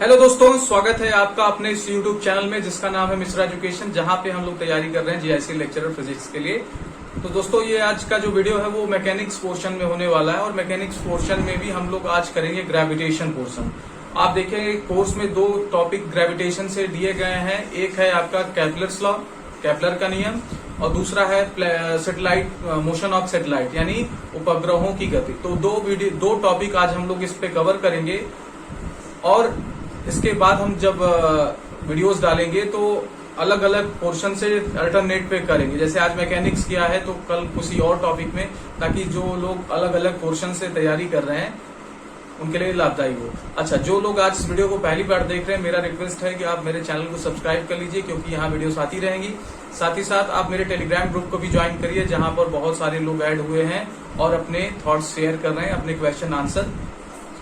Hello दोस्तों, स्वागत है आपका अपने इस यूट्यूब चैनल में जिसका नाम है मिश्रा एजुकेशन, जहां पे हम लोग तैयारी कर रहे हैं जीआईसी लेक्चरर फिजिक्स के लिए। तो दोस्तों, ये आज का जो वीडियो है वो मैकेनिक्स पोर्शन में होने वाला है और मैकेनिक्स पोर्शन में भी हम लोग आज करेंगे ग्रेविटेशन पोर्शन। आप देखिए, कोर्स में दो टॉपिक ग्रेविटेशन से दिए गए हैं। एक है आपका केपलर्स लॉ, केपलर का नियम, और दूसरा है सैटेलाइट मोशन ऑफ सैटेलाइट यानी उपग्रहों की गति। तो दो टॉपिक आज हम लोग इस पे कवर करेंगे और इसके बाद हम जब वीडियोस डालेंगे तो अलग अलग पोर्शन से अल्टरनेट पे करेंगे। जैसे आज मैकेनिक्स किया है तो कल किसी और टॉपिक में, ताकि जो लोग अलग अलग पोर्शन से तैयारी कर रहे हैं उनके लिए लाभदायी हो। अच्छा, जो लोग आज इस वीडियो को पहली बार देख रहे हैं, मेरा रिक्वेस्ट है कि आप मेरे चैनल को सब्सक्राइब कर लीजिए, क्योंकि यहाँ वीडियोस आती रहेंगी। साथ ही साथ आप मेरे टेलीग्राम ग्रुप को भी ज्वाइन करिए, जहां पर बहुत सारे लोग ऐड हुए हैं और अपने थॉट्स शेयर कर रहे हैं, अपने क्वेश्चन आंसर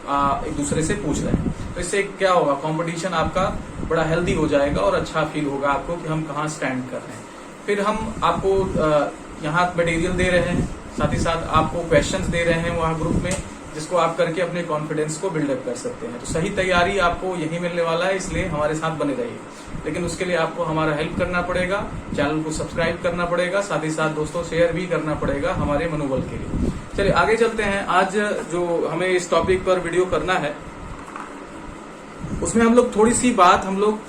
एक दूसरे से पूछ रहे हैं। तो इससे क्या होगा, कंपटीशन आपका बड़ा हेल्दी हो जाएगा और अच्छा फील होगा आपको कि हम कहाँ स्टैंड कर रहे हैं। फिर हम आपको यहाँ मटेरियल दे रहे हैं, साथ ही साथ आपको क्वेश्चंस दे रहे हैं वहाँ ग्रुप में, जिसको आप करके अपने कॉन्फिडेंस को बिल्डअप कर सकते हैं। तो सही तैयारी आपको यही मिलने वाला है, इसलिए हमारे साथ बने रहिए। लेकिन उसके लिए आपको हमारा हेल्प करना पड़ेगा, चैनल को सब्सक्राइब करना पड़ेगा, साथ ही साथ दोस्तों शेयर भी करना पड़ेगा हमारे मनोबल के लिए। चलिए आगे चलते हैं। आज जो हमें इस टॉपिक पर वीडियो करना है उसमें हम लोग थोड़ी सी बात, हम लोग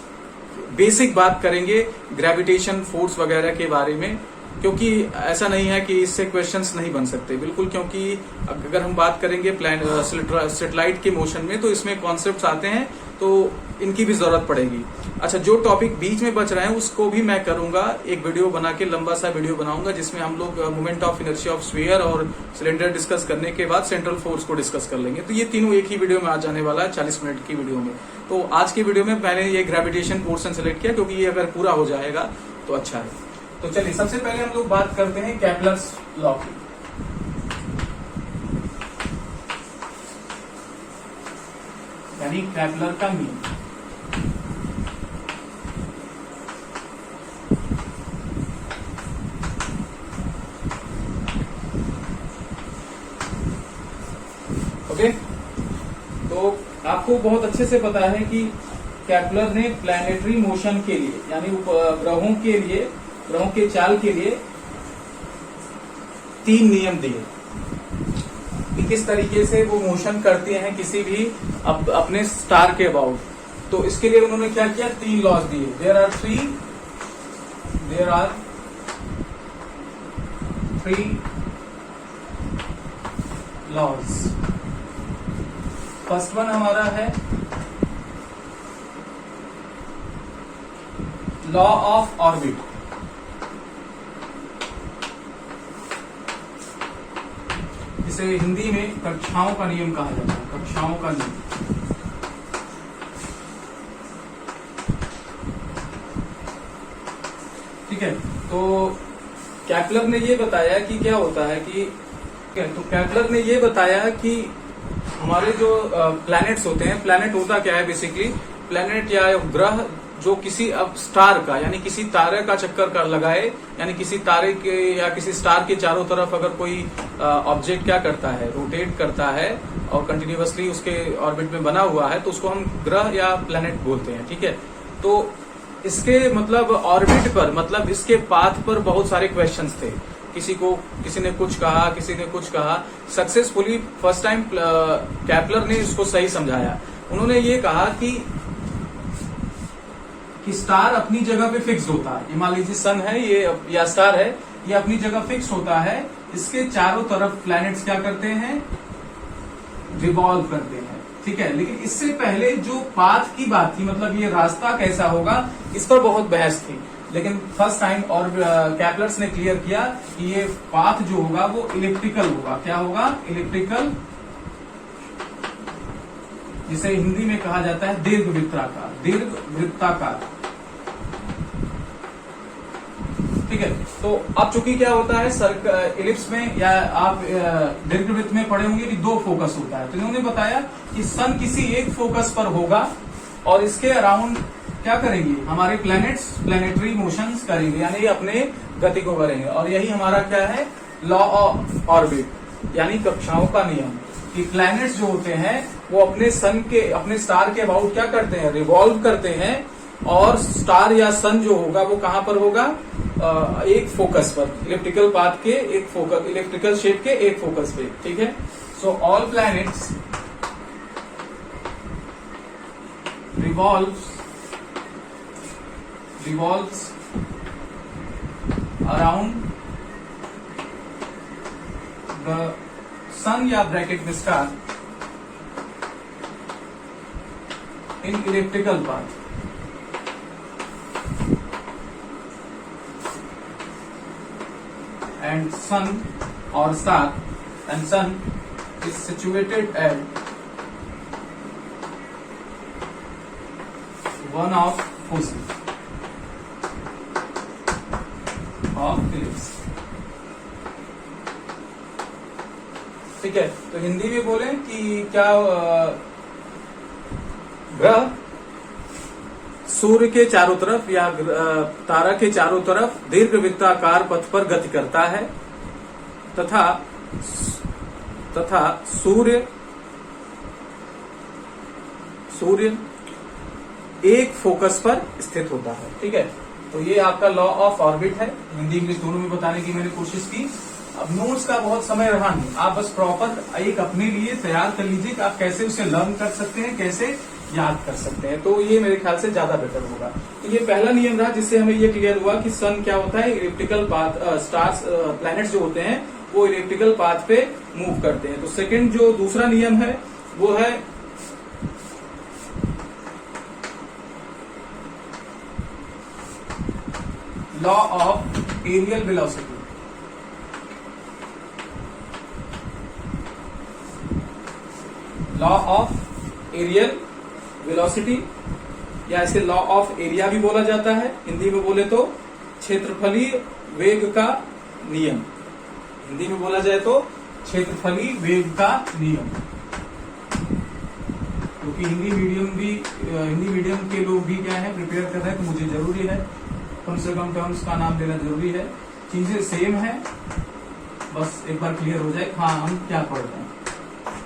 बेसिक बात करेंगे ग्रेविटेशन फोर्स वगैरह के बारे में, क्योंकि ऐसा नहीं है कि इससे क्वेश्चंस नहीं बन सकते, बिल्कुल। क्योंकि अगर हम बात करेंगे सैटेलाइट के मोशन में, तो इसमें कॉन्सेप्ट्स आते हैं, तो इनकी भी जरूरत पड़ेगी। अच्छा, जो टॉपिक बीच में बच रहे हैं उसको भी मैं करूंगा, एक वीडियो बना के लंबा सा वीडियो बनाऊंगा, जिसमें हम लोग moment of inertia of sphere और सिलेंडर डिस्कस करने के बाद सेंट्रल फोर्स को डिस्कस कर लेंगे। तो ये तीनों एक ही वीडियो में आ जाने वाला है, 40 मिनट की वीडियो में। तो आज की वीडियो में मैंने ये ग्रेविटेशन पोर्शन सेलेक्ट किया, क्योंकि ये अगर पूरा हो जाएगा तो अच्छा है। तो चलिए सबसे पहले हम लोग बात करते हैं केपलर्स लॉ की। यानी केपलर का नियम। ओके, तो आपको बहुत अच्छे से पता है कि केपलर ने प्लैनेटरी मोशन के लिए यानी ग्रहों के लिए, ग्रहों के चाल के लिए 3 नियम दिए कि किस तरीके से वो मोशन करते हैं किसी भी अपने स्टार के अबाउट। तो इसके लिए उन्होंने क्या किया, 3 लॉज दिए। There are three laws. First one हमारा है लॉ ऑफ ऑर्बिट। इसे हिंदी में कक्षाओं का नियम कहा जाता है, कक्षाओं का नियम। ठीक है, तो केपलर ने ये बताया कि क्या होता है कि, तो केपलर ने ये बताया कि हमारे जो प्लैनेट्स होते हैं, प्लैनेट होता क्या है बेसिकली, प्लैनेट या ग्रह जो किसी अब स्टार का यानी किसी तारे का चक्कर का लगाए, यानी किसी तारे के या किसी स्टार के चारों तरफ अगर कोई ऑब्जेक्ट क्या करता है, रोटेट करता है और कंटिन्यूअसली उसके ऑर्बिट में बना हुआ है, तो उसको हम ग्रह या प्लैनेट बोलते हैं। ठीक है, तो इसके मतलब ऑर्बिट पर, मतलब इसके पाथ पर बहुत सारे क्वेश्चंस थे। किसी ने कुछ कहा, किसी ने कुछ कहा। सक्सेसफुली फर्स्ट टाइम केपलर ने इसको सही समझाया। उन्होंने ये कहा कि स्टार अपनी जगह पे फिक्स होता है। ये मान लीजिए सन है ये या स्टार है, ये अपनी जगह फिक्स होता है। इसके चारों तरफ प्लैनेट्स क्या करते हैं, रिवॉल्व करते हैं। ठीक है, लेकिन इससे पहले जो पाथ की बात थी, मतलब ये रास्ता कैसा होगा, इस पर बहुत बहस थी। लेकिन फर्स्ट टाइम और केपलर्स ने क्लियर किया कि ये पाथ जो होगा वो इलेक्ट्रिकल होगा। क्या होगा, इलेक्ट्रिकल, जिसे हिंदी में कहा जाता है दीर्घवृत्ताकार, दीर्घवृत्ताकार। ठीक है, तो अब चूंकि क्या होता है इलिप्स में या आप दीर्घवृत्त में पढ़े होंगे कि 2 फोकस होता है। तो इन्होंने बताया कि सन किसी एक फोकस पर होगा और इसके अराउंड क्या करेंगे, हमारे प्लैनेट्स प्लैनेटरी मोशंस करेंगे, यानी अपने गति को करेंगे। और यही हमारा क्या है, लॉ ऑफ ऑर्बिट, यानी कक्षाओं का नियम, कि प्लैनेट्स जो होते हैं वो अपने सन के, अपने स्टार के अबाउट क्या करते हैं, रिवॉल्व करते हैं। और स्टार या सन जो होगा वो कहां पर होगा, एक फोकस पर, इलिप्टिकल पाथ के एक फोकस, इलिप्टिकल शेप के एक फोकस पे। ठीक है, so all planets revolves around the sun या ब्रैकेट में star in elliptical path, and sun or star and sun is situated at one of foci of ellipse। ठीक है, तो हिंदी में बोले कि क्या ग्रह सूर्य के चारों तरफ या तारा के चारों तरफ दीर्घवृत्ताकार पथ पर गति करता है तथा सूर्य एक फोकस पर स्थित होता है। ठीक है, तो ये आपका लॉ ऑफ ऑर्बिट है। हिंदी इंग्लिश दोनों में बताने की मैंने कोशिश की। अब नोट्स का बहुत समय रहा नहीं, आप बस प्रॉपर एक अपने लिए तैयार कर लीजिए कि आप कैसे उसे लर्न कर सकते हैं, कैसे याद कर सकते हैं। तो ये मेरे ख्याल से ज्यादा बेटर होगा। तो ये पहला नियम रहा जिससे हमें ये क्लियर हुआ कि सन क्या होता है, इलिप्टिकल पाथ, स्टार्स, प्लैनेट्स जो होते हैं वो इलिप्टिकल पाथ पे मूव करते हैं। तो सेकंड जो दूसरा नियम है वो है law of areal velocity. Law of areal velocity या इसे लॉ ऑफ एरिया भी बोला जाता है। हिंदी में बोले तो क्षेत्रफलीय वेग का नियम। हिंदी में बोला जाए तो क्षेत्रफलीय वेग का नियम, क्योंकि हिंदी मीडियम के लोग भी क्या है प्रिपेयर कर रहे हैं, तो मुझे जरूरी है कम से कम टर्म्स का नाम लेना जरूरी है। चीजें सेम है, बस एक बार क्लियर हो जाए हाँ हम क्या पढ़ रहे हैं,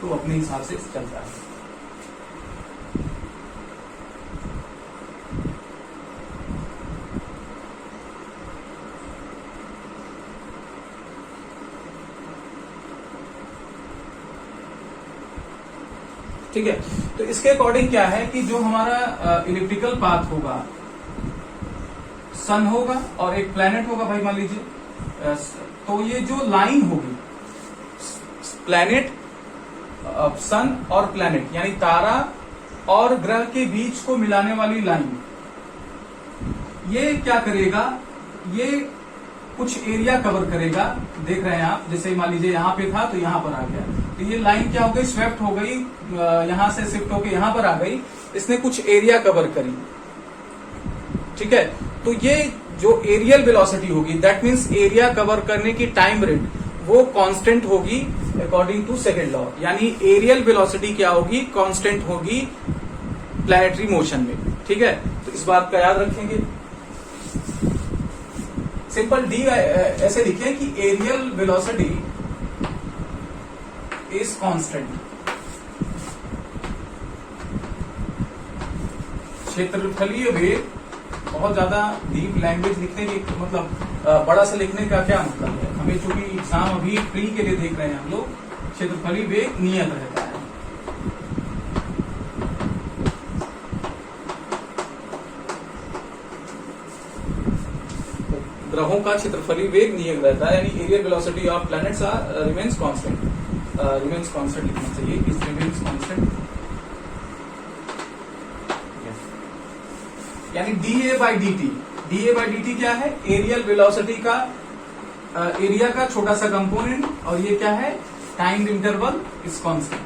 तो अपने हिसाब से चलता है। ठीक है, तो इसके अकॉर्डिंग क्या है कि जो हमारा इलिप्टिकल पाथ होगा, सन होगा और एक प्लैनेट होगा भाई मान लीजिए, तो ये जो लाइन होगी प्लैनेट, सन और प्लैनेट यानी तारा और ग्रह के बीच को मिलाने वाली लाइन, ये क्या करेगा, ये कुछ एरिया कवर करेगा। देख रहे हैं आप, जैसे मान लीजिए यहाँ पे था तो यहाँ पर आ गया, तो ये लाइन क्या हो गई, स्वेप्ट हो गई, यहां से शिफ्ट होकर यहां पर आ गई, इसने कुछ एरिया कवर करी। ठीक है, तो ये जो एरियल वेलोसिटी होगी, दैट मीन्स एरिया कवर करने की टाइम रेट, वो कांस्टेंट होगी अकॉर्डिंग टू सेकंड लॉ। यानी एरियल वेलोसिटी क्या होगी, कांस्टेंट होगी प्लैनेटरी मोशन में। ठीक है, तो इस बात का याद रखेंगे। सिंपल डी ऐसे लिखे कि एरियल वेलोसिटी इज कांस्टेंट। क्षेत्रफलीय वेग, बहुत ज्यादा डीप लैंग्वेज लिखने की मतलब बड़ा से लिखने का क्या मतलब है, हमें चूंकि एग्जाम अभी प्री के लिए देख रहे हैं हम लोग, क्षेत्रफलीय वेग नियत रहता है। ग्रहों का क्षेत्रफलीय वेग नियत रहता है, यानी areal velocity of planets are remains constant. Remains constant लिखना चाहिए, इज रिमेन्स कांस्टेंट, यानी डीए बाई डी टी क्या है, एरियल वेलोसिटी का एरिया का छोटा सा कंपोनेंट, और ये क्या है, टाइम इंटरवल इज कांस्टेंट।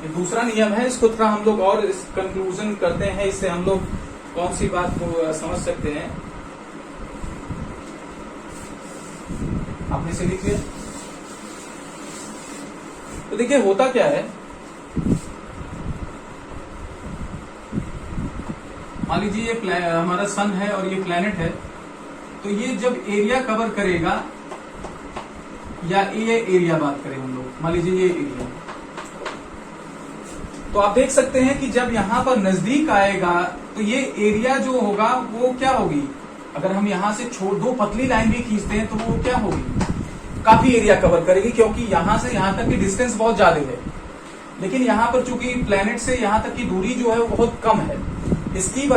ये दूसरा नियम है, इसको थोड़ा हम लोग और कंक्लूजन करते हैं, इससे हम लोग कौन सी बात को समझ सकते हैं। आपने से लिख लिया, तो देखिए होता क्या है, मान लीजिए ये हमारा सन है और ये प्लैनेट है, तो ये जब एरिया कवर करेगा या ये एरिया बात करें हम लोग, मान लीजिए ये एरिया, तो आप देख सकते हैं कि जब यहां पर नजदीक आएगा तो ये एरिया जो होगा वो क्या होगी, अगर हम यहां से दो पतली लाइन भी खींचते हैं तो वो क्या होगी, काफी एरिया कवर करेगी, क्योंकि यहां से यहां तक की डिस्टेंस बहुत ज्यादा है। लेकिन यहां पर चूंकि प्लेनेट से यहां तक की दूरी जो है वो बहुत कम है, इसकी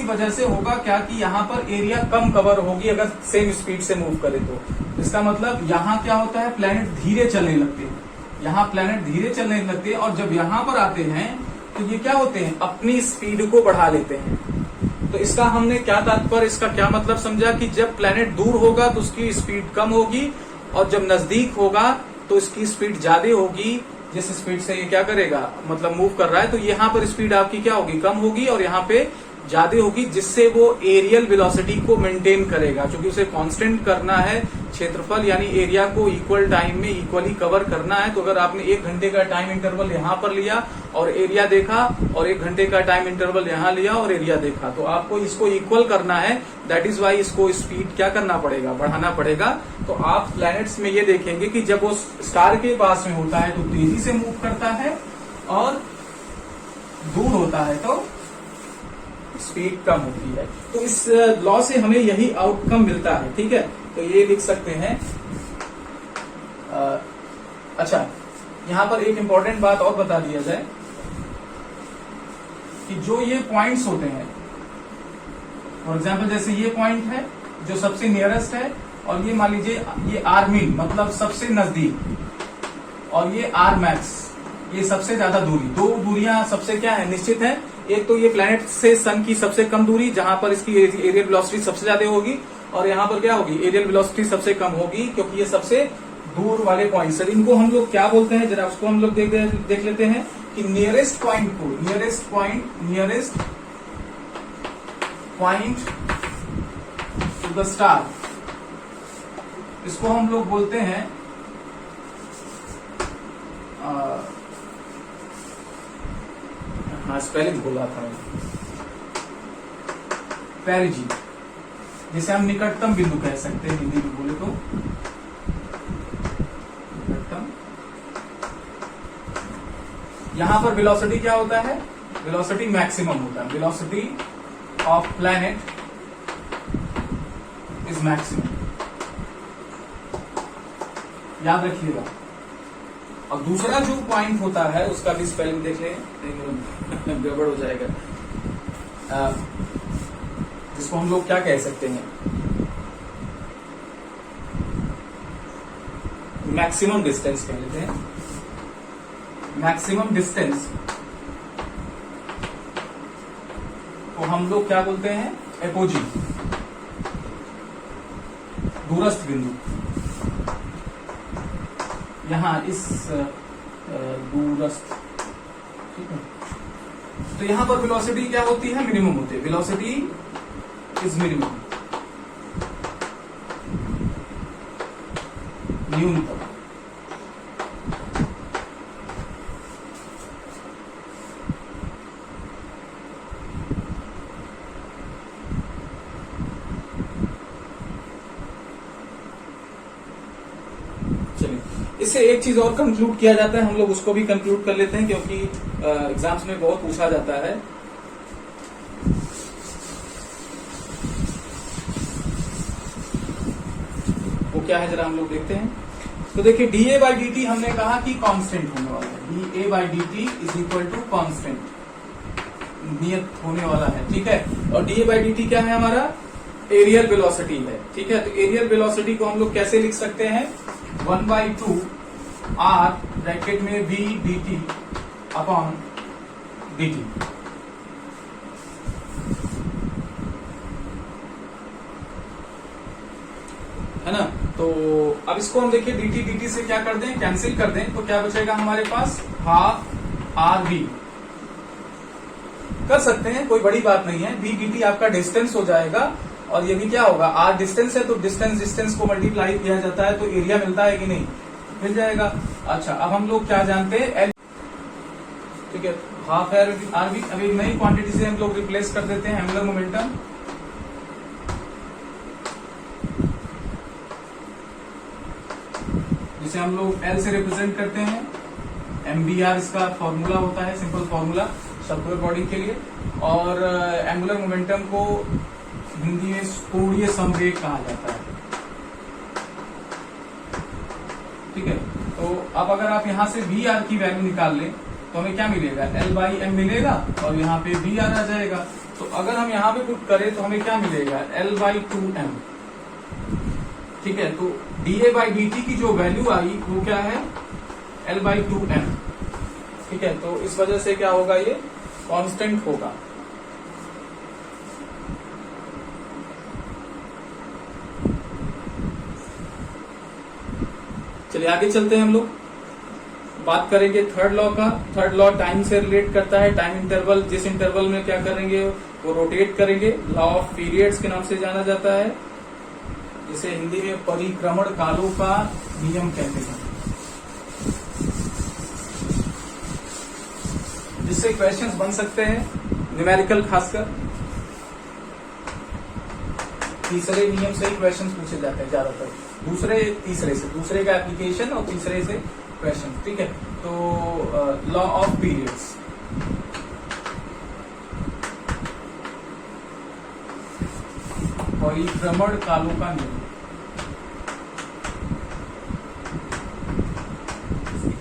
वजह से होगा क्या कि यहाँ पर एरिया कम कवर होगी अगर सेम स्पीड से मूव करे तो। इसका मतलब यहाँ क्या होता है, प्लेनेट धीरे चलने लगते हैं, यहाँ प्लेनेट धीरे चलने लगते हैं, और जब यहाँ पर आते हैं तो ये क्या होते हैं, अपनी स्पीड को बढ़ा लेते हैं। तो इसका हमने क्या तात्पर्य, इसका क्या मतलब समझा कि जब प्लेनेट दूर होगा तो उसकी स्पीड कम होगी, और जब नजदीक होगा तो इसकी स्पीड ज्यादा होगी। जिस स्पीड से ये क्या करेगा, मतलब मूव कर रहा है, तो यहाँ पर स्पीड आपकी क्या होगी, कम होगी, और यहाँ पे ज्यादा होगी, जिससे वो एरियल वेलोसिटी को मेंटेन करेगा, क्योंकि उसे कांस्टेंट करना है क्षेत्रफल, यानी एरिया को इक्वल टाइम में इक्वली कवर करना है। तो अगर आपने 1 घंटे का टाइम इंटरवल यहाँ पर लिया और एरिया देखा, और 1 घंटे का टाइम इंटरवल यहाँ लिया और एरिया देखा, तो आपको इसको इक्वल करना है। दैट इज वाई इसको स्पीड क्या करना पड़ेगा, बढ़ाना पड़ेगा। तो आप प्लैनेट्स में ये देखेंगे कि जब वो स्टार के पास में होता है तो तेजी से मूव करता है, और दूर होता है तो स्पीड कम होती है। तो इस लॉ से हमें यही आउटकम मिलता है, ठीक है। तो ये लिख सकते हैं। अच्छा, यहां पर एक इंपॉर्टेंट बात और बता दिया जाए कि जो ये पॉइंट्स होते हैं, फॉर एग्जाम्पल जैसे ये पॉइंट है जो सबसे नियरेस्ट है, और ये मान लीजिए ये आर मीन मतलब सबसे नजदीक, और ये आर मैक्स ये सबसे ज्यादा दूरी। दो दूरियां सबसे क्या है, निश्चित है। एक तो ये प्लैनेट से सन की सबसे कम दूरी, जहां पर इसकी एरियल वेलोसिटी सबसे ज्यादा होगी, और यहाँ पर क्या होगी, एरियल वेलोसिटी सबसे कम होगी, क्योंकि ये सबसे दूर वाले पॉइंट्स है। इनको हम लोग क्या बोलते हैं, जरा उसको हम लोग देख लेते हैं कि नियरेस्ट पॉइंट को, nearest point two the star, इसको हम लोग बोलते हैं हाँ स्पेलिंग भूल रहा था मैं, पेरिजी, जिसे हम निकटतम बिंदु कह सकते हैं हिंदी में बोले तो। निकटतम, यहां पर वेलोसिटी क्या होता है, वेलोसिटी मैक्सिमम होता है। Velocity of planet is maximum, याद रखिएगा। और दूसरा जो पॉइंट होता है उसका भी स्पेलिंग देख लें, गड़बड़ हो जाएगा, जिसको हम लोग क्या कह सकते हैं, मैक्सिमम डिस्टेंस कह लेते हैं। मैक्सिमम डिस्टेंस को हम लोग क्या बोलते हैं, एपोजी, दूरस्थ बिंदु। यहां इस दूरस्थ, ठीक है। तो यहां पर वेलोसिटी क्या होती है, मिनिमम होती है। वेलोसिटी इज मिनिमम, न्यूनतम। चलिए, इससे एक चीज और कंक्लूड किया जाता है, हम लोग उसको भी कंक्लूड कर लेते हैं, क्योंकि एग्जाम्स में बहुत पूछा जाता है। वो क्या है जरा हम लोग देखते हैं। तो देखिए डीए बाई डी टी हमने कहा कि कांस्टेंट होने वाला है, dA by d t is equal to constant, नियत होने वाला है, ठीक है। और डीए बाई डी टी क्या है, हमारा एरियल वेलोसिटी है, ठीक है। तो एरियल वेलोसिटी को हम लोग कैसे लिख सकते हैं, 1/2 आर ब्रैकेट में v d t upon d t. है ना। तो अब इसको हम देखिए डी टी से क्या कर दें, कैंसिल कर दें, तो क्या बचेगा हमारे पास, हाफ आर वी। कर सकते हैं, कोई बड़ी बात नहीं है। वी डी टी आपका डिस्टेंस हो जाएगा, और ये भी क्या होगा, आर डिस्टेंस है, तो डिस्टेंस को मल्टीप्लाई किया जाता है तो एरिया मिलता है कि नहीं, मिल जाएगा। अच्छा, अब हम लोग क्या जानते हैं, एल, ठीक है, हाफ है आर वी। अभी नई क्वांटिटी से हम लोग रिप्लेस कर देते हैं, एंगुलर मोमेंटम। जिसे हम लोग एल से रिप्रेजेंट करते हैं। MBR इसका फॉर्मूला होता है, सिंपल फॉर्मूला सर्कुलर बॉडी के लिए। और एंगुलर मोमेंटम को हिंदी में कोणीय संवेग कहा जाता है। ठीक है, तो अब अगर आप यहाँ से VR की वैल्यू निकाल लें तो हमें क्या मिलेगा, L/m मिलेगा और यहाँ पे VR आ जाएगा। तो अगर हम यहाँ पे पुट करें तो हमें क्या मिलेगा, L/2m। ठीक है, तो dA/dt की जो वैल्यू आई वो क्या है, L/2m। ठीक है, तो इस वजह से क्या होगा, ये कांस्टेंट होगा। चलिए आगे चलते हैं, हम लोग बात करेंगे थर्ड लॉ का। थर्ड लॉ टाइम से रिलेट करता है। टाइम इंटरवल, जिस इंटरवल में क्या करेंगे वो रोटेट करेंगे, लॉ ऑफ पीरियड्स के नाम से जाना जाता है, जिसे हिंदी में परिक्रमण कालों का नियम कहते हैं। जिससे क्वेश्चंस बन सकते हैं न्यूमेरिकल, खासकर तीसरे नियम से ही क्वेश्चंस पूछे जाते हैं ज्यादातर, दूसरे तीसरे से, दूसरे का एप्लीकेशन और तीसरे से क्वेश्चन। ठीक है, तो लॉ ऑफ पीरियड्स, परिक्रमण कालों का नियम।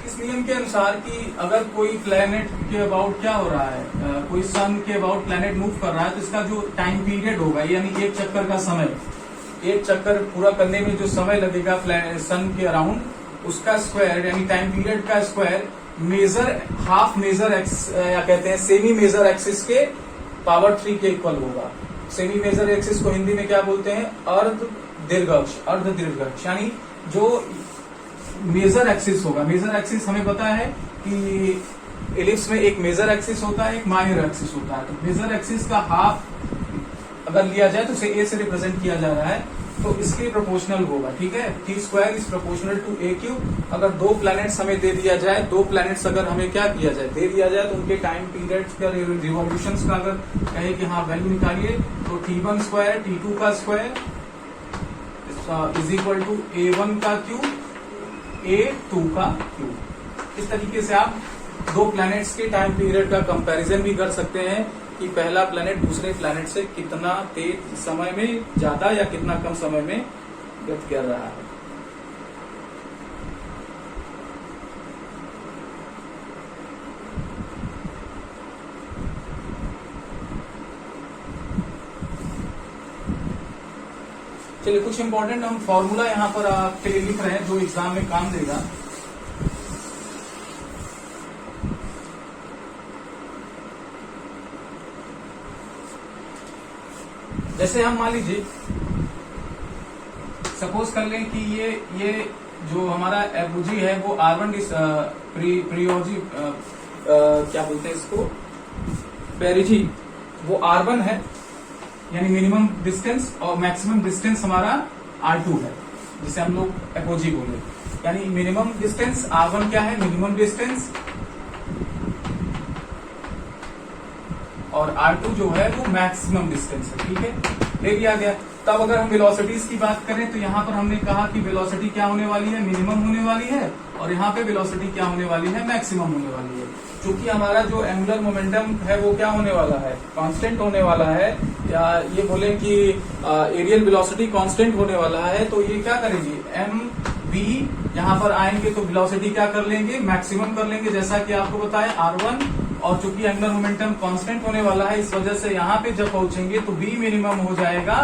इस नियम के अनुसार कि अगर कोई प्लेनेट के अबाउट क्या हो रहा है, कोई सन के अबाउट प्लेनेट मूव कर रहा है, तो इसका जो टाइम पीरियड होगा, यानी एक चक्कर का समय, एक चक्कर पूरा करने में जो समय लगेगा सन के अराउंड, उसका स्क्वायर यानी टाइम पीरियड का square major half major axis या कहते हैं सेमी मेजर एक्सिस के पावर 3 के इक्वल होगा। सेमी मेजर एक्सिस को हिंदी में क्या बोलते हैं, अर्ध दीर्घअक्ष, अर्ध दीर्घअक्ष, यानी जो मेजर एक्सिस होगा। मेजर एक्सिस हमें पता है कि एलिप्स में एक मेजर एक्सिस होता है, एक माइनर एक्सिस होता है। तो मेजर एक्सिस का हाफ अगर लिया जाए तो उसे ए से रिप्रेजेंट किया जा रहा है, तो इसके प्रोपोर्शनल होगा। ठीक है, T² is proportional to A³। अगर दो प्लैनेट्स हमें दे दिया जाए, दो प्लैनेट्स अगर हमें क्या किया जाए, दे दिया जाए, तो उनके टाइम पीरियड्स का, रिवॉल्यूशंस का अगर कहे कि हाँ वैल्यू निकालिए, तो T1² T2 का square is equal to A1 का क्यूब A2 का क्यूब। इस तरीके से आप दो प्लैनेट्स के टाइम पीरियड का कंपैरिजन भी कर सकते हैं कि पहला प्लैनेट दूसरे प्लैनेट से कितना तेज समय में, ज्यादा या कितना कम समय में व्यक्त कर रहा है। चलिए कुछ इंपॉर्टेंट हम फॉर्मूला यहाँ पर आपके लिए लिख रहे हैं जो एग्जाम में काम देगा। जैसे हम मान लीजिए सपोज कर लें कि ये जो हमारा एपोजी है वो R1 प्रियोजी क्या बोलते हैं इसको, पेरिजी, वो R1 है यानी मिनिमम डिस्टेंस, और मैक्सिमम डिस्टेंस हमारा R2 है जिसे हम लोग एपोजी बोले। यानी मिनिमम डिस्टेंस R1 क्या है, मिनिमम डिस्टेंस, और R2 जो है वो मैक्सिमम डिस्टेंस है। ठीक है, ले लिया गया। तब अगर हम वेलोसिटीज की बात करें तो यहाँ पर हमने कहा कि वेलोसिटी क्या होने वाली है, मिनिमम होने वाली है, और यहाँ पे वेलोसिटी क्या होने वाली है, मैक्सिमम होने वाली है। क्योंकि हमारा जो एंगुलर मोमेंटम है वो क्या होने वाला है, कांस्टेंट होने वाला है, या ये बोले कि एरियल वेलोसिटी कांस्टेंट होने वाला है, तो ये क्या करेंगे, mv यहाँ पर आएंगे तो वेलोसिटी क्या कर लेंगे, मैक्सिमम कर लेंगे, जैसा कि आपको बताया R1। और चूंकि एंगुलर मोमेंटम कांस्टेंट होने वाला है, इस वजह से यहाँ पे जब पहुंचेंगे तो v मिनिमम हो जाएगा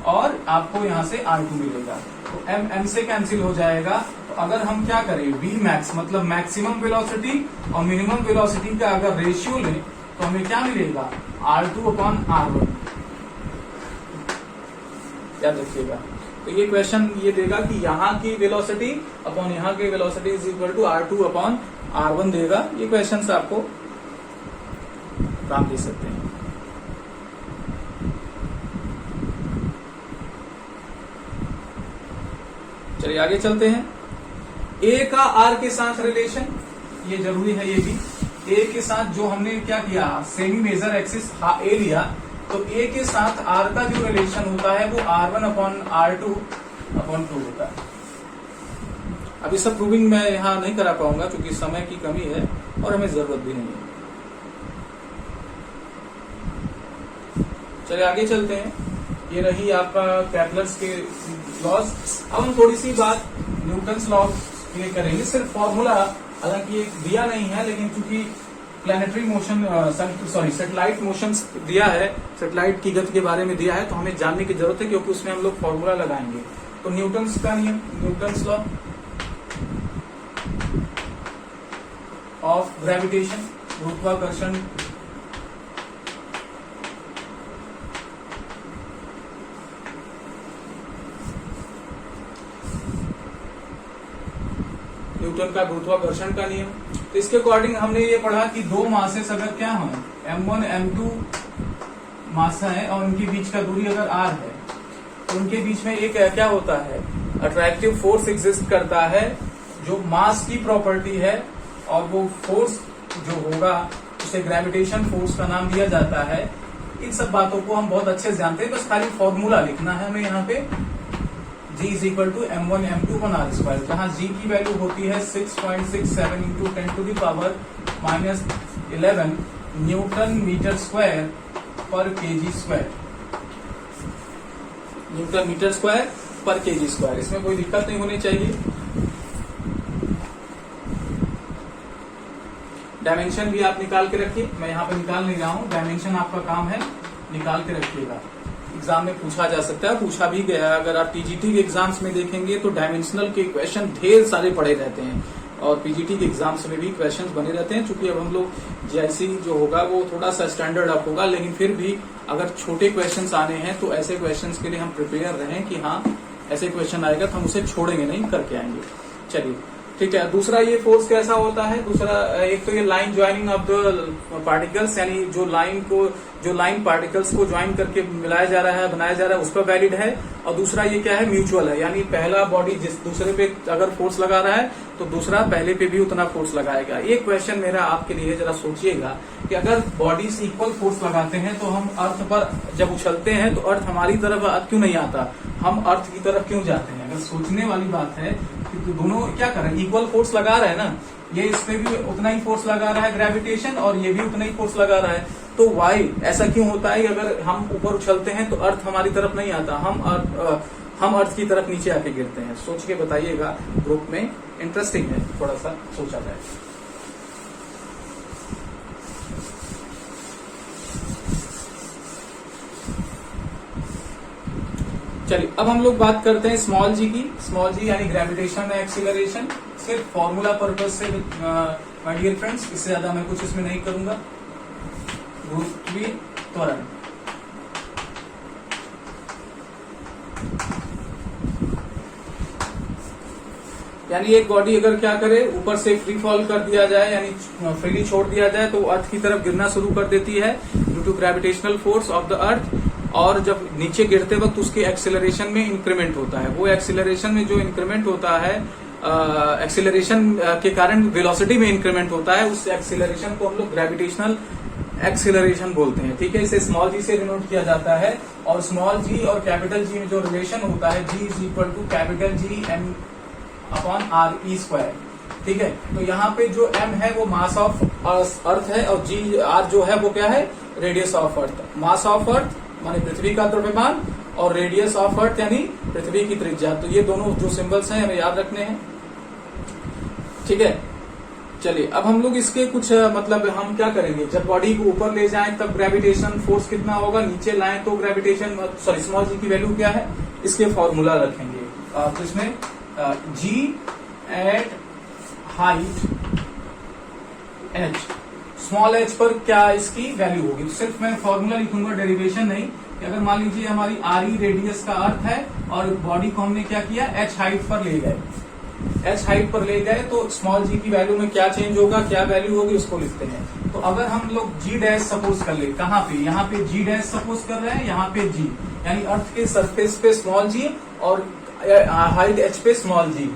और आपको यहाँ से R2 मिलेगा, तो m से कैंसिल हो जाएगा। तो अगर हम क्या करें, v मैक्स मतलब मैक्सिमम वेलोसिटी और मिनिमम वेलोसिटी का अगर रेशियो लें तो हमें क्या मिलेगा, R2/R1। याद रखिएगा, तो ये क्वेश्चन ये देगा कि यहाँ की वेलोसिटी अपॉन यहाँ की velocity is equal to R2/R1 देगा। ये क्वेश्चन आपको काम दे सकते हैं। चलिए आगे चलते हैं। ए का आर के साथ रिलेशन, ये जरूरी है, ये भी ए के साथ जो हमने क्या किया, सेमी मेजर एक्सिस ए लिया, तो ए के साथ आर का जो रिलेशन होता है वो R1/R2/2 होता है। अभी सब प्रूविंग मैं यहाँ नहीं करा पाऊंगा क्योंकि समय की कमी है और हमें जरूरत भी नहीं है। चलिए आगे चलते हैं। ये रही आपका कैपलर्स के लॉज। अब हम थोड़ी सी बात न्यूटन्स लॉ के करेंगे, सिर्फ फॉर्मूला, हालांकि ये दिया नहीं है लेकिन चूंकि प्लैनेटरी मोशन सैटेलाइट मोशन दिया है, सैटेलाइट की गति के बारे में दिया है, तो हमें जानने की जरूरत है क्योंकि उसमें हम लोग फॉर्मूला लगाएंगे। तो न्यूटन्स का नियम, न्यूटन्स लॉ ऑफ ग्रेविटेशन, गुरुत्वाकर्षण न्यूटन का गुरुत्वाकर्षण का नियम। तो इसके अकॉर्डिंग हमने ये पढ़ा कि दो मासेस अगर क्या हो, m1 m2 मासा है और उनके बीच का दूरी अगर r है, तो उनके बीच में एक क्या होता है, अट्रैक्टिव फोर्स एग्जिस्ट करता है जो मास की प्रॉपर्टी है, और वो फोर्स जो होगा उसे ग्रेविटेशन फोर्स का नाम दिया जाता है। इन सब बातों को हम बहुत अच्छे से जानते हैं, बस खाली फॉर्मूला लिखना है हमें यहाँ पे। G is equal to m1 m2 पर आर स्क्वायर, जहाँ G की वैल्यू होती है 6.67 into 10 to the power -11 newton metre square पर KG square, newton metre square पर केजी स्क्वायर। इसमें कोई दिक्कत नहीं होनी चाहिए। डायमेंशन भी आप निकाल के रखिए, मैं यहाँ पे निकाल नहीं रहा हूँ, डायमेंशन आपका काम है, निकाल के रखिएगा। एग्जाम में पूछा जा सकता है, पूछा भी गया है। अगर आप टीजीटी के एग्जाम्स में देखेंगे तो डायमेंशनल के क्वेश्चन ढेर सारे पड़े रहते हैं और पीजीटी के एग्जाम्स में भी क्वेश्चंस बने रहते हैं। चूंकि अब हम लोग जीआईसी जो होगा वो थोड़ा सा स्टैंडर्ड अप होगा, लेकिन फिर भी अगर छोटे क्वेश्चंस आने हैं तो ऐसे क्वेश्चंस के लिए हम प्रिपेयर रहें कि हाँ ऐसे क्वेश्चन आएगा तो हम उसे छोड़ेंगे नहीं, करके आएंगे। चलिए ठीक है। दूसरा ये फोर्स कैसा होता है, दूसरा एक तो ये line joining of the particles, यानी जो लाइन पार्टिकल्स को ज्वाइन करके मिलाया जा रहा है, बनाया जा रहा है, उस पर वैलिड है। और दूसरा ये क्या है, म्यूचुअल है, यानी पहला बॉडी जिस दूसरे पे अगर फोर्स लगा रहा है तो दूसरा पहले पे भी उतना फोर्स लगाएगा। एक क्वेश्चन मेरा आपके लिए जरा सोचिएगा कि अगर बॉडीज इक्वल फोर्स लगाते हैं तो हम अर्थ पर जब उछलते हैं तो अर्थ हमारी तरफ क्यों नहीं आता, हम अर्थ की तरफ क्यों जाते हैं। अगर सोचने वाली बात है कि तो दोनों क्या कर रहे हैं, इक्वल फोर्स लगा रहे हैं ना, ये इस पे भी उतना ही फोर्स लगा रहा है ग्रेविटेशन और ये भी उतना ही फोर्स लगा रहा है, तो वाई ऐसा क्यों होता है। अगर हम ऊपर उछलते हैं तो अर्थ हमारी तरफ नहीं आता, हम अर्थ की तरफ नीचे आके गिरते हैं। सोच के बताइएगा ग्रुप में, इंटरेस्टिंग है, थोड़ा सा सोचा जाए। चलिए अब हम लोग बात करते हैं स्मॉल जी की। स्मॉल जी यानी ग्रेविटेशन एक्सीलरेशन, सिर्फ फॉर्मूला पर्पज से माय डियर फ्रेंड्स, इससे ज्यादा मैं कुछ इसमें नहीं करूंगा। गुरुत्वीय त्वरण, यानी एक बॉडी अगर क्या करे, ऊपर से फ्री फॉल कर दिया जाए यानी फ्रीली छोड़ दिया जाए तो अर्थ की तरफ गिरना शुरू कर देती है due to gravitational force of the earth. और जब नीचे गिरते वक्त उसके एक्सेलरेशन में इंक्रीमेंट होता है, वो एक्सेलरेशन में जो इंक्रीमेंट होता है, एक्सेलरेशन के कारण वेलोसिटी में इंक्रीमेंट होता है, उस एक्सेलरेशन को हम लोग ग्रेविटेशनल एक्सेलरेशन बोलते हैं। ठीक है, इसे स्मॉल जी से डिनोट किया जाता है। और स्मॉल जी और कैपिटल जी में जो रिलेशन होता है, G is equal to capital G M upon R E square. ठीक है, तो यहाँ पे जो m है वो मास ऑफ अर्थ है और जी आर जो है वो क्या है, radius of earth. Mass of earth माने पृथ्वी का द्रव्यमान और रेडियस ऑफ अर्थ यानी पृथ्वी की त्रिज्या। तो ये दोनों जो सिंबल्स हैं हमें याद रखने हैं। ठीक है, चलिए अब हम लोग इसके कुछ मतलब हम क्या करेंगे, जब बॉडी को ऊपर ले जाएं तब ग्रेविटेशन फोर्स कितना होगा, नीचे लाएं तो ग्रेविटेशन स्मॉल जी की वैल्यू क्या है, इसके फॉर्मूला रखेंगे। तो इसमें G at height H, small H पर क्या इसकी वैल्यू होगी। तो सिर्फ मैं फॉर्मूला लिखूंगा, डेरिवेशन नहीं। कि अगर मान लीजिए हमारी आर ई रेडियस का अर्थ है और बॉडी को हमने क्या किया, एच हाइट पर ले गए, एच हाइट पर ले गए तो स्मॉल जी की वैल्यू में क्या चेंज होगा, क्या वैल्यू होगी, उसको लिखते हैं। तो अगर हम लोग जी डैश सपोज कर ले, कहाँ पे, यहाँ पे जी डैश सपोज कर रहे हैं, यहाँ पे जी यानी अर्थ के सरफेस पे स्मॉल जी और हाइट एच पे स्मॉल जी,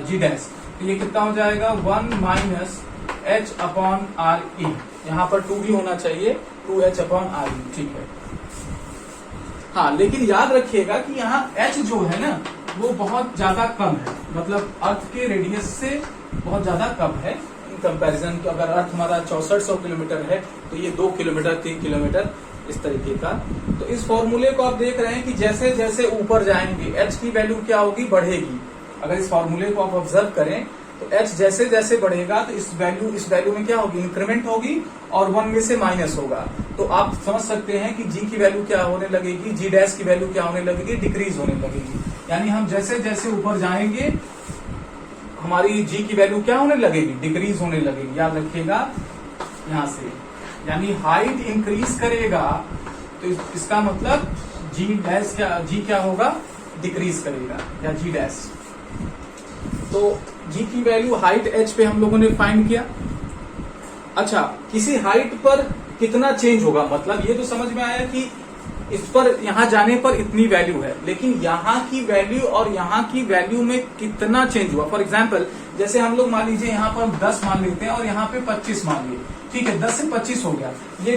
जी डैश। तो ये कितना हो जाएगा, 1 माइनस एच अपॉन आर ई, यहाँ पर 2 भी होना चाहिए, 2h अपॉन आर ई। ठीक है, हाँ लेकिन याद रखिएगा कि यहाँ h जो है ना वो बहुत ज्यादा कम है, मतलब अर्थ के रेडियस से बहुत ज्यादा कम है इन कंपैरिजन। अगर अर्थ हमारा 6400 किलोमीटर है तो ये 2 किलोमीटर 3 किलोमीटर इस तरीके का। तो इस फॉर्मूले को आप देख रहे हैं कि जैसे जैसे ऊपर जाएंगे एच की वैल्यू क्या होगी, बढ़ेगी। अगर इस फॉर्मूले को आप ऑब्जर्व करें तो एच जैसे जैसे बढ़ेगा तो इस वैल्यू में क्या होगी, इंक्रीमेंट होगी और 1 में से माइनस होगा। तो आप समझ सकते हैं कि जी की वैल्यू क्या होने लगेगी, जी डैश की वैल्यू क्या होने लगेगी, डिक्रीज होने लगेगी। यानी हम जैसे जैसे ऊपर जाएंगे हमारी जी की वैल्यू क्या होने लगेगी, डिक्रीज होने लगेगी। याद रखिएगा यहां से, यानी हाइट इंक्रीज करेगा तो इसका मतलब जी क्या होगा, डिक्रीज करेगा या जी डैश। तो जी की वैल्यू हाइट एच पे हम लोगों ने फाइंड किया। अच्छा, किसी हाइट पर कितना चेंज होगा, मतलब ये तो समझ में आया कि इस पर यहां जाने पर इतनी वैल्यू है, लेकिन यहाँ की वैल्यू और यहाँ की वैल्यू में कितना चेंज हुआ। फॉर एग्जाम्पल जैसे हम लोग मान लीजिए यहाँ पर हम 10 मान लेते हैं और यहाँ पे 25 मान लिए, ठीक है, 10 से 25 हो गया, ये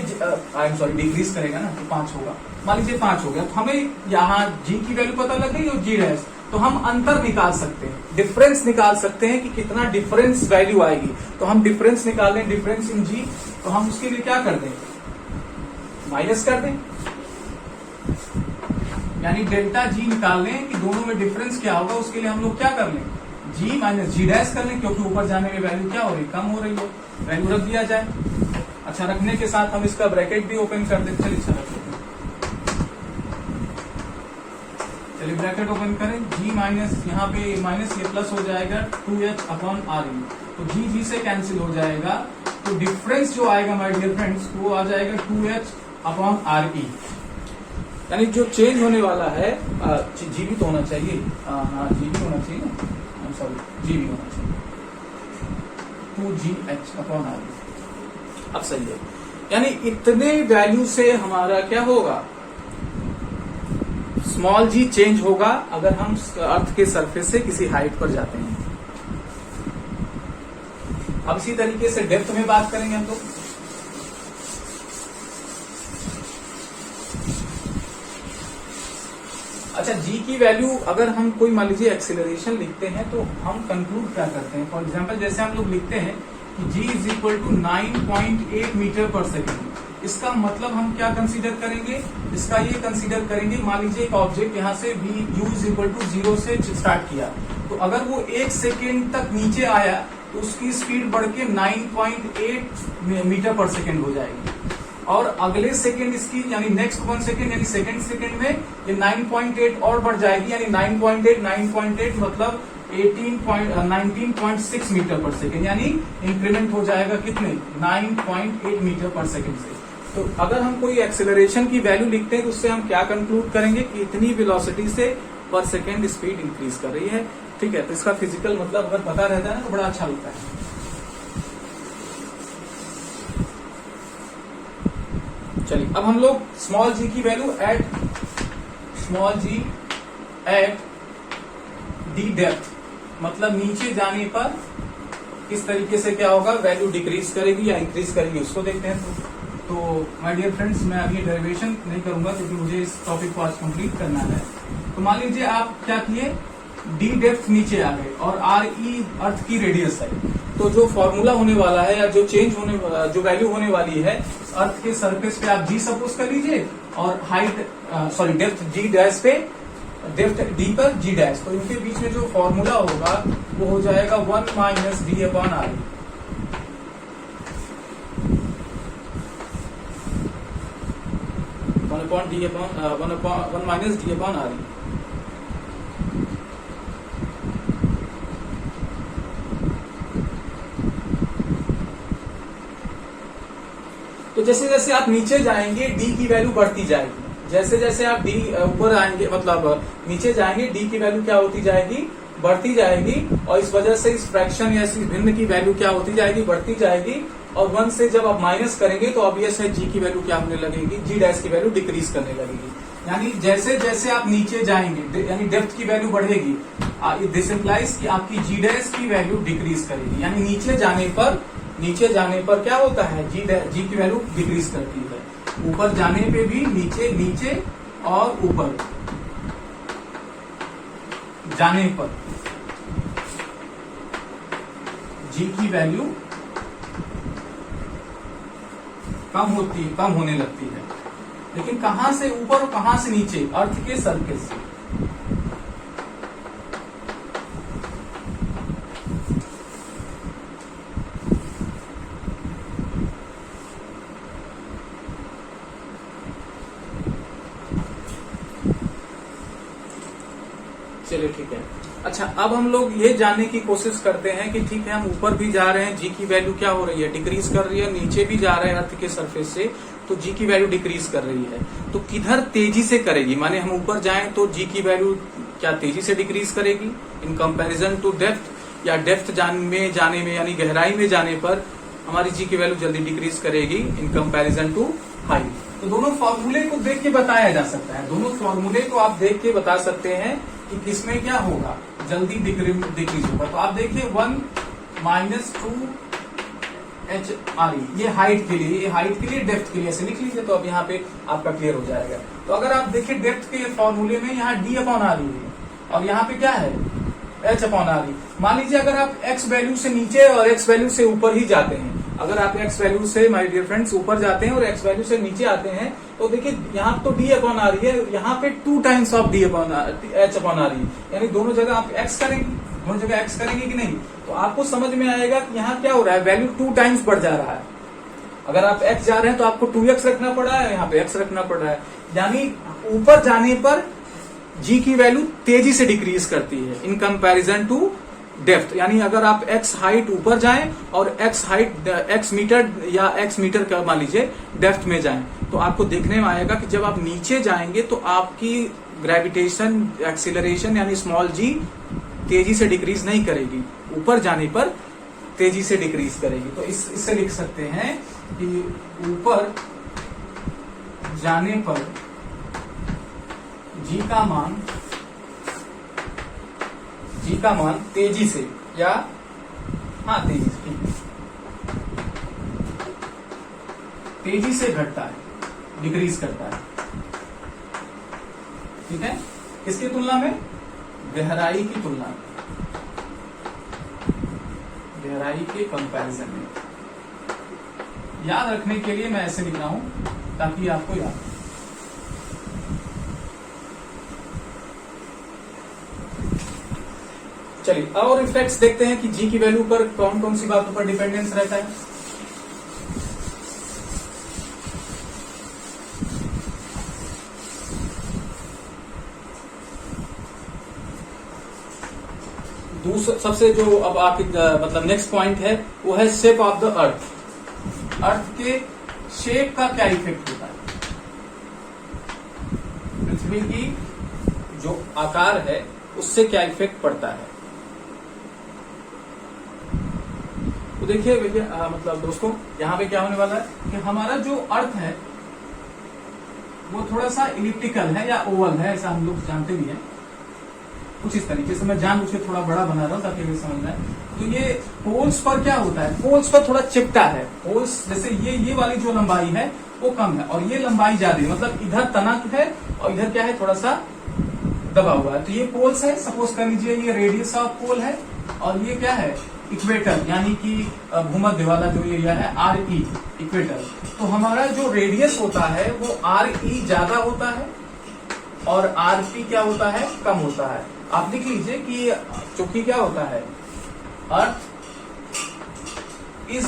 डिक्रीज करेगा ना तो 5 होगा, मान लीजिए 5 हो गया। तो हमें यहाँ जी की वैल्यू पता लग गई और जी डैश, तो हम अंतर निकाल सकते हैं, डिफरेंस निकाल सकते हैं कि कितना डिफरेंस वैल्यू आएगी। तो हम डिफरेंस निकाल लें, डिफरेंस इन जी, तो हम उसके लिए क्या कर दें, माइनस कर दें, यानी डेल्टा जी निकाल लें कि दोनों में डिफरेंस क्या होगा। उसके लिए हम लोग क्या कर लें, जी माइनस जी डैश कर लें, क्योंकि ऊपर जाने में वैल्यू क्या हो रही है, कम हो रही है, वैल्यू रख दिया जाए। अच्छा, रखने के साथ हम इसका ब्रैकेट भी ओपन कर दें। चलिए ब्रैकेट ओपन करें, जी माइनस यहाँ पे माइनस ये प्लस हो जाएगा 2h अपॉन आर ई, तो जी जी से कैंसिल हो जाएगा। तो डिफरेंस जो आएगा माय डियर फ्रेंड्स वो आ जाएगा 2h अपॉन आर ई, यानी जो चेंज होने वाला है जी भी तो होना चाहिए, हाँ जी भी होना चाहिए ना, सॉरी जी भी होना चाहिए, 2gh अपॉन आर ई। अब सही है, यानी इतने वैल्यू से हमारा क्या होगा, स्मॉल जी चेंज होगा अगर हम अर्थ के सरफेस से किसी हाइट पर जाते हैं। अब इसी तरीके से डेप्थ में बात करेंगे हम लोग। अच्छा, जी की वैल्यू अगर हम कोई मान लीजिए एक्सेलरेशन लिखते हैं तो हम कंक्लूड क्या करते हैं। फॉर एग्जांपल जैसे हम लोग लिखते हैं कि जी इज इक्वल टू 9.8 मीटर पर सेकेंड, इसका मतलब हम क्या कंसीडर करेंगे, इसका ये कंसीडर करेंगे, मान लीजिए एक ऑब्जेक्ट यहाँ से v u is equal to 0 से स्टार्ट किया, तो अगर वो 1 सेकेंड तक नीचे आया तो उसकी स्पीड बढ़ के 9.8 मीटर पर सेकेंड हो जाएगी, और अगले सेकेंड इसकी यानी नेक्स्ट 1 सेकेंड यानी सेकेंड में ये 9.8 और बढ़ जाएगी, यानी 9.8 मतलब 19.6 मीटर पर सेकेंड, यानी इंक्रीमेंट हो जाएगा कितने, 9.8 मीटर पर सेकेंड से। तो अगर हम कोई एक्सेलरेशन की वैल्यू लिखते हैं तो उससे हम क्या कंक्लूड करेंगे कि इतनी वेलोसिटी से पर सेकेंड स्पीड इंक्रीज कर रही है, ठीक है। तो इसका फिजिकल मतलब अगर पता रहता है ना तो बड़ा अच्छा लगता है। चलिए अब हम लोग स्मॉल जी की वैल्यू एट डी डेप्थ, मतलब नीचे जाने पर किस तरीके से क्या होगा, वैल्यू डिक्रीज करेगी या इंक्रीज करेगी, उसको देखते हैं। तो माय डियर फ्रेंड्स, मैं अभी डेरिवेशन नहीं करूंगा क्योंकि मुझे इस टॉपिक को आज कंप्लीट करना है। तो मान लीजिए आप क्या किए, डी डेप्थ नीचे आ गए और आर ई अर्थ की रेडियस है, तो जो फॉर्मूला होने वाला है या जो जो वैल्यू होने वाली है अर्थ के सरफेस पे आप जी सपोज कर लीजिए और हाइट डेप्थ जी डैश पे, डेप्थ डी पर जी डैश, तो इनके बीच में जो फॉर्मूला होगा वो हो जाएगा 1 माइनस डी अपॉन आर ई। One minus D upon R ई। तो जैसे जैसे आप नीचे जाएंगे डी की वैल्यू बढ़ती जाएगी, जैसे जैसे आप डी ऊपर आएंगे मतलब नीचे जाएंगे डी की वैल्यू क्या होती जाएगी, बढ़ती जाएगी, और इस वजह से इस फ्रैक्शन या इस भिन्न की वैल्यू क्या होती जाएगी, बढ़ती जाएगी, और 1 से जब आप माइनस करेंगे तो ऑब्वियस है जी की वैल्यू क्या होने लगेगी, जी डैश की वैल्यू डिक्रीज करने लगेगी। यानी जैसे जैसे आप नीचे जाएंगे यानी डेप्थ की वैल्यू बढ़ेगी, दिस इंप्लाइज कि आपकी जी डैश की वैल्यू डिक्रीज करेगी, यानी नीचे जाने पर क्या होता है, जी की वैल्यू डिक्रीज करती है, ऊपर जाने पे भी नीचे और ऊपर जाने पर जी की वैल्यू कम होने लगती है। लेकिन कहां से ऊपर और कहां से नीचे? अर्थ के सरफेस से। चलिए ठीक है। अच्छा, अब हम लोग ये जानने की कोशिश करते हैं कि ठीक है, हम ऊपर भी जा रहे हैं, जी की वैल्यू क्या हो रही है? डिक्रीज कर रही है। नीचे भी जा रहे हैं अर्थ के सरफेस से, तो जी की वैल्यू डिक्रीज कर रही है। तो किधर तेजी से करेगी? माने हम ऊपर जाएं तो जी की वैल्यू क्या तेजी से डिक्रीज करेगी इन कंपैरिजन टू डेप्थ, या डेप्थ जाने में यानी गहराई में जाने पर हमारी जी की वैल्यू जल्दी डिक्रीज करेगी इन कंपैरिजन टू हाइट? तो दोनों फॉर्मूले को देख के बताया जा सकता है। दोनों फॉर्मूले को आप देख के बता सकते हैं कि किसमें क्या होगा, जल्दी डिक्रीज होगा। तो आप देखिए 1 - 2 HRE, ये हाइट के लिए, ये हाइट के लिए, डेप्थ के लिए ऐसे लिख लीजिए, तो अब यहाँ पे आपका क्लियर हो जाएगा। तो अगर आप देखिए डेप्थ के फॉर्मूले में यहाँ D/RE है और यहाँ पे क्या है H/RE। मान लीजिए अगर आप x वैल्यू से नीचे और x वैल्यू से ऊपर ही जाते हैं, अगर आप x वैल्यू से, माय डियर फ्रेंड्स, ऊपर जाते हैं और x वैल्यू से नीचे आते हैं, तो देखिए यहाँ तो D/RE है, यहाँ पे 2 टाइम्स ऑफ H/RE, यानी दोनों जगह आप x करेंगे, दोनों जगह x करेंगे कि नहीं? तो आपको समझ में आएगा कि यहाँ क्या हो रहा है, वैल्यू 2 टाइम्स बढ़ जा रहा है। अगर आप x जा रहे हैं तो आपको 2x रखना पड़ रहा है, यहाँ पे x रखना पड़ रहा है। यानी ऊपर जाने पर g की वैल्यू तेजी से डिक्रीज करती है इन कंपैरिजन टू डेप्थ। यानी अगर आप x हाइट ऊपर जाएं और x मीटर या x मीटर का मान लीजिए डेप्थ में जाएं, तो आपको देखने में आएगा कि जब आप नीचे जाएंगे तो आपकी ग्रेविटेशन एक्सीलरेशन यानी स्मॉल g तेजी से डिक्रीज नहीं करेगी, ऊपर जाने पर तेजी से डिक्रीज करेगी। तो इससे लिख सकते हैं कि ऊपर जाने पर जी का मान तेजी से, या तेजी से, तेजी से घटता है, डिक्रीज करता है। ठीक है, किसकी तुलना में? गहराई की तुलना में, गहराई के कंपैरिजन में। याद रखने के लिए मैं ऐसे लिख रहा हूं ताकि आपको याद। चलिए और इफेक्ट्स देखते हैं कि जी की वैल्यू पर कौन कौन सी बातों पर डिपेंडेंस रहता है। दूसरा सबसे जो अब आपकी मतलब नेक्स्ट पॉइंट है वो है शेप ऑफ द अर्थ। अर्थ के शेप का क्या इफेक्ट होता है? पृथ्वी की जो आकार है उससे क्या इफेक्ट पड़ता है? तो देखिए भैया, मतलब दोस्तों, यहाँ पे क्या होने वाला है कि हमारा जो अर्थ है वो थोड़ा सा इलिप्टिकल है या ओवल है, ऐसा हम लोग जानते भी हैं। कुछ इस तरीके से मैं जानबूझ के थोड़ा बड़ा बना रहा हूँ ताकि ये समझना है। तो ये पोल्स पर क्या होता है, पोल्स पर थोड़ा चिपटा है। पोल्स जैसे ये वाली जो लंबाई है वो कम है और ये लंबाई ज्यादा है, मतलब इधर तनक है और इधर क्या है, थोड़ा सा दबा हुआ है। तो ये पोल्स है, सपोज कर लीजिए ये रेडियस ऑफ पोल है और ये क्या है, इक्वेटर, यानी कि भूमध्य वाला जो एरिया है RE, इक्वेटर। तो हमारा जो रेडियस होता है वो RE ज्यादा होता है और RP क्या होता है, कम होता है। आप लिख लीजिए कि चूंकि क्या होता है, अर्थ इज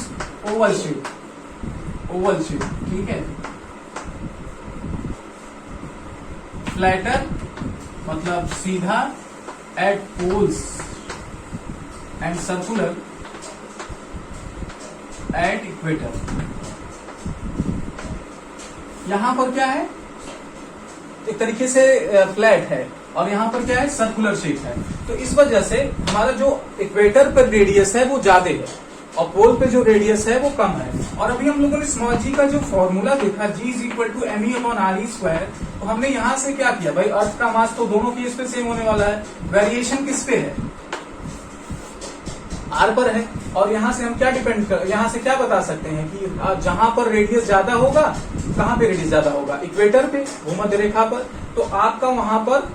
ओवल शेप, ठीक है। फ्लैटर मतलब सीधा at poles and circular at equator. यहां पर क्या है, एक तरीके से फ्लैट है और यहाँ पर क्या है, सर्कुलर शेप है। तो इस वजह से हमारा जो इक्वेटर पर रेडियस है वो ज्यादा है और पोल पे जो रेडियस है वो कम है। और अभी हम लोगों ने स्मॉल जी का जो फॉर्मूला देखा, G = me/RE², तो हमने यहाँ से क्या किया भाई, अर्थ का मास तो दोनों केस पे सेम होने वाला है, वेरिएशन किस पे है, R पर है। और यहाँ से हम क्या यहाँ से क्या बता सकते हैं कि जहां पर रेडियस ज्यादा होगा, कहाँ पे रेडियस ज्यादा होगा, इक्वेटर पे, भूमध्य रेखा पर। तो आपका वहां पर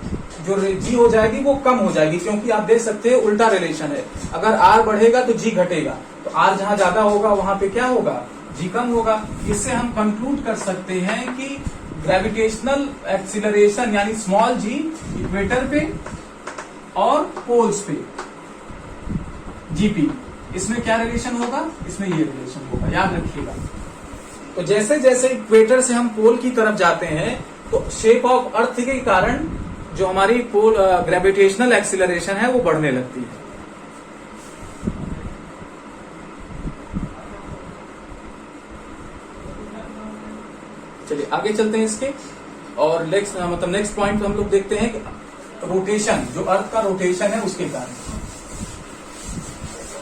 जो जी हो जाएगी वो कम हो जाएगी, क्योंकि आप देख सकते हैं उल्टा रिलेशन है। अगर आर बढ़ेगा तो जी घटेगा, तो आर जहां ज्यादा होगा वहां पे क्या होगा, जी कम होगा। इससे हम कंक्लूड कर सकते हैं कि ग्रेविटेशनल एक्सीलरेशन यानी स्मॉल जी इक्वेटर पे और पोल्स पे जीपी, इसमें क्या रिलेशन होगा, इसमें ये रिलेशन होगा, याद रखिएगा। तो जैसे जैसे इक्वेटर से हम पोल की तरफ जाते हैं तो शेप ऑफ अर्थ के कारण जो हमारी पोल ग्रेविटेशनल एक्सीलरेशन है वो बढ़ने लगती है। चलिए आगे चलते हैं इसके, और नेक्स्ट पॉइंट हम लोग देखते हैं कि रोटेशन, जो अर्थ का रोटेशन है उसके कारण।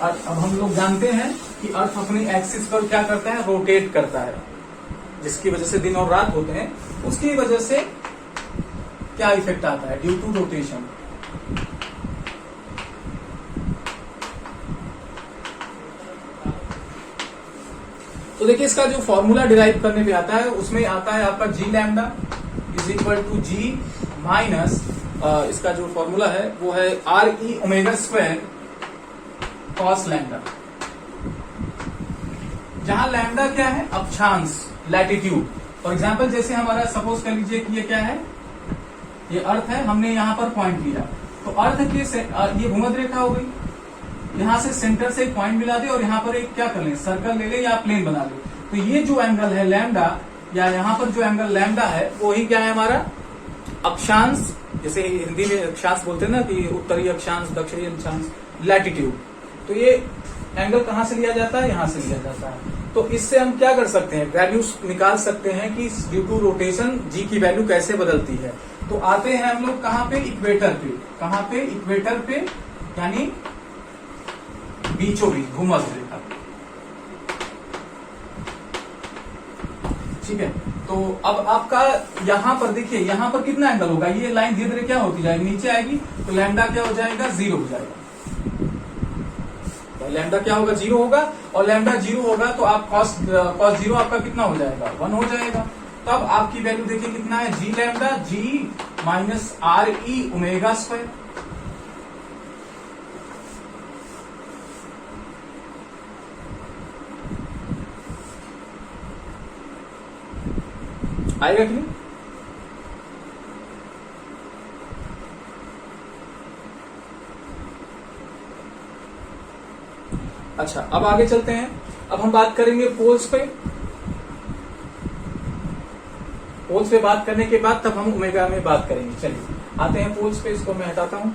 अब हम लोग जानते हैं कि अर्थ अपनी एक्सिस पर क्या करता है, रोटेट करता है, जिसकी वजह से दिन और रात होते हैं। उसकी वजह से क्या इफेक्ट आता है, ड्यू टू रोटेशन। तो देखिए इसका जो फॉर्मूला डिराइव करने पे आता है उसमें आता है आपका G lambda is equal to G minus, इसका जो फॉर्मूला है वो है R E omega square cos lambda, जहां लैम्डा क्या है, अक्षांश, लैटिट्यूड। फॉर एग्जाम्पल जैसे हमारा सपोज कर लीजिए कि ये क्या है, ये अर्थ है, हमने यहां पर पॉइंट लिया, तो अर्थ के ये भूमध्य रेखा हो गई, यहां से सेंटर से एक पॉइंट मिला दे और यहां पर एक क्या कर ले, सर्कल ले ले या प्लेन बना ले। तो ये जो एंगल है लैम्डा, या यहां पर जो एंगल लैम्डा है वो ही क्या है हमारा अक्षांश, जैसे हिंदी में अक्षांश बोलते हैं ना कि उत्तरी अक्षांश, दक्षिणी अक्षांश, लैटिट्यूड। तो ये एंगल कहां से लिया जाता है, यहां से लिया जाता है। तो इससे हम क्या कर सकते हैं, वैल्यूज निकाल सकते हैं कि ड्यू टू रोटेशन जी की वैल्यू कैसे बदलती है। तो आते हैं हम लोग कहां पे, इक्वेटर पे। कहां पे, इक्वेटर पे, यानी बीचों बीच भूमध्य रेखा पे, ठीक है। तो अब आपका यहां पर देखिए, यहां पर कितना एंगल होगा, ये लाइन धीरे धीरे क्या होती जाएगी, नीचे आएगी, तो लैम्डा क्या हो जाएगा, 0 हो जाएगा। लैम्डा क्या होगा, 0 होगा, और लैम्डा 0 होगा तो आप कॉस 0 आपका कितना हो जाएगा, 1 हो जाएगा। तब आपकी वैल्यू देखिए कितना है, G lambda G minus R E omega square. आएगा कि नहीं? अच्छा, अब आगे चलते हैं। अब हम बात करेंगे पोल्स पे। पोल्स पे बात करने के बाद तब हम ओमेगा में बात करेंगे। चलिए आते हैं पोल्स पे, इसको मैं हटाता हूं।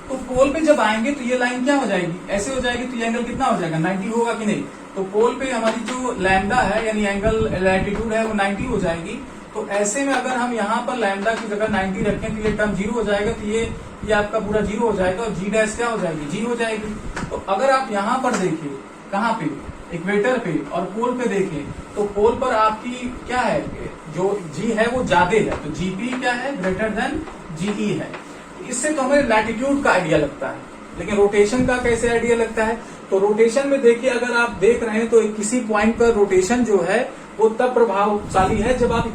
तो पोल पे जब आएंगे तो ये लाइन क्या हो जाएगी, ऐसे हो जाएगी, तो ये एंगल कितना हो जाएगा, 90 होगा कि नहीं। तो पोल पे हमारी जो लैम्डा है यानी एंगल लैटिट्यूड है वो 90 हो जाएगी। तो ऐसे में अगर हम यहाँ पर लैम्डा की जगह 90 रखें तो ये टर्म 0 हो जाएगा, तो ये आपका पूरा 0 हो जाएगा, और जी डैश क्या हो जाएगी, जी हो जाएगी। तो अगर आप यहाँ पर देखें, कहाँ पे, इक्वेटर पे, और पोल पे देखें, तो पोल पर आपकी क्या है, जो जी है वो ज्यादा है, तो जीपी क्या है, ग्रेटर देन जीई है। इससे तो हमें लैटिट्यूड का आइडिया लगता है, लेकिन रोटेशन का कैसे आइडिया लगता है। तो रोटेशन में देखिए, अगर आप देख रहे हैं तो किसी पॉइंट पर रोटेशन जो है वो तब प्रभावशाली है जब आप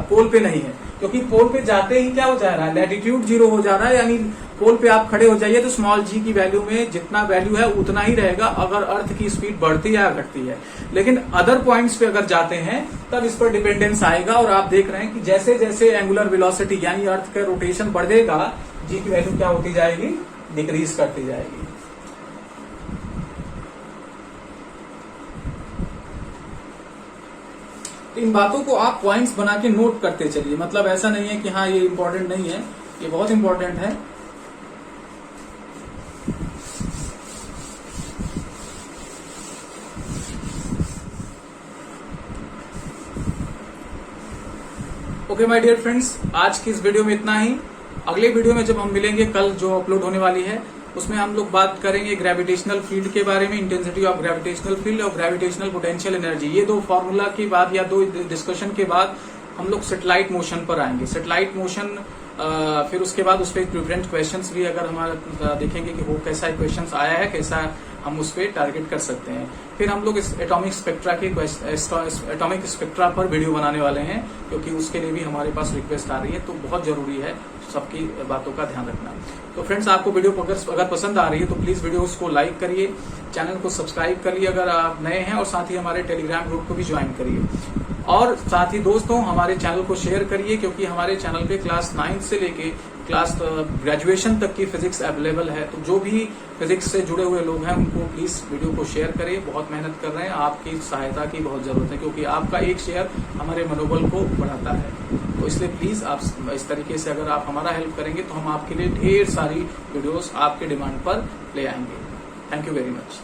पोल पे नहीं है, क्योंकि पोल पे जाते ही क्या हो जा रहा है, लैटिट्यूड 0 हो जा रहा है, यानी पोल पे आप खड़े हो जाइए तो स्मॉल जी की वैल्यू में जितना वैल्यू है उतना ही रहेगा, अगर अर्थ की स्पीड बढ़ती है या घटती है। लेकिन अदर पॉइंट्स पे अगर जाते हैं तब इस पर डिपेंडेंस आएगा, और आप देख रहे हैं कि जैसे जैसे एंगुलर वेलोसिटी यानी अर्थ का रोटेशन बढ़ेगा, जी की वैल्यू क्या होती जाएगी, डिक्रीज करती जाएगी। इन बातों को आप पॉइंट्स बना के नोट करते चलिए, मतलब ऐसा नहीं है कि हाँ ये इंपॉर्टेंट नहीं है, ये बहुत इंपॉर्टेंट है। ओके माय डियर फ्रेंड्स, आज की इस वीडियो में इतना ही। अगले वीडियो में जब हम मिलेंगे, कल जो अपलोड होने वाली है, उसमें हम लोग बात करेंगे ग्रेविटेशनल फील्ड के बारे में, इंटेंसिटी ऑफ ग्रेविटेशनल फील्ड और ग्रेविटेशनल पोटेंशियल एनर्जी। ये दो फॉर्मूला के बाद या दो डिस्कशन के बाद हम लोग सैटेलाइट मोशन पर आएंगे। सैटेलाइट मोशन फिर उसके बाद उस पर प्रिफरेंट क्वेश्चंस भी अगर हमारा देखेंगे कि वो कैसा क्वेश्चंस आया है, कैसा हम उस पर टारगेट कर सकते हैं। फिर हम लोग इस एटॉमिक स्पेक्ट्रा पर वीडियो बनाने वाले हैं, क्योंकि उसके लिए भी हमारे पास रिक्वेस्ट आ रही है, तो बहुत जरूरी है सबकी बातों का ध्यान रखना। तो फ्रेंड्स, आपको वीडियो अगर पसंद आ रही है तो प्लीज वीडियो को लाइक करिए, चैनल को सब्सक्राइब करिए अगर आप नए हैं, और साथ ही हमारे टेलीग्राम ग्रुप को भी ज्वाइन करिए। और साथ ही दोस्तों, हमारे चैनल को शेयर करिए, क्योंकि हमारे चैनल पे क्लास 9 से लेके क्लास ग्रेजुएशन तक की फिजिक्स अवेलेबल है। तो जो भी फिजिक्स से जुड़े हुए लोग हैं उनको प्लीज वीडियो को शेयर करें। बहुत मेहनत कर रहे हैं, आपकी सहायता की बहुत जरूरत है, क्योंकि आपका एक शेयर हमारे मनोबल को बढ़ाता है। तो इसलिए प्लीज आप इस तरीके से अगर आप हमारा हेल्प करेंगे तो हम आपके लिए ढेर सारी वीडियोस आपके डिमांड पर ले आएंगे। Thank you very much.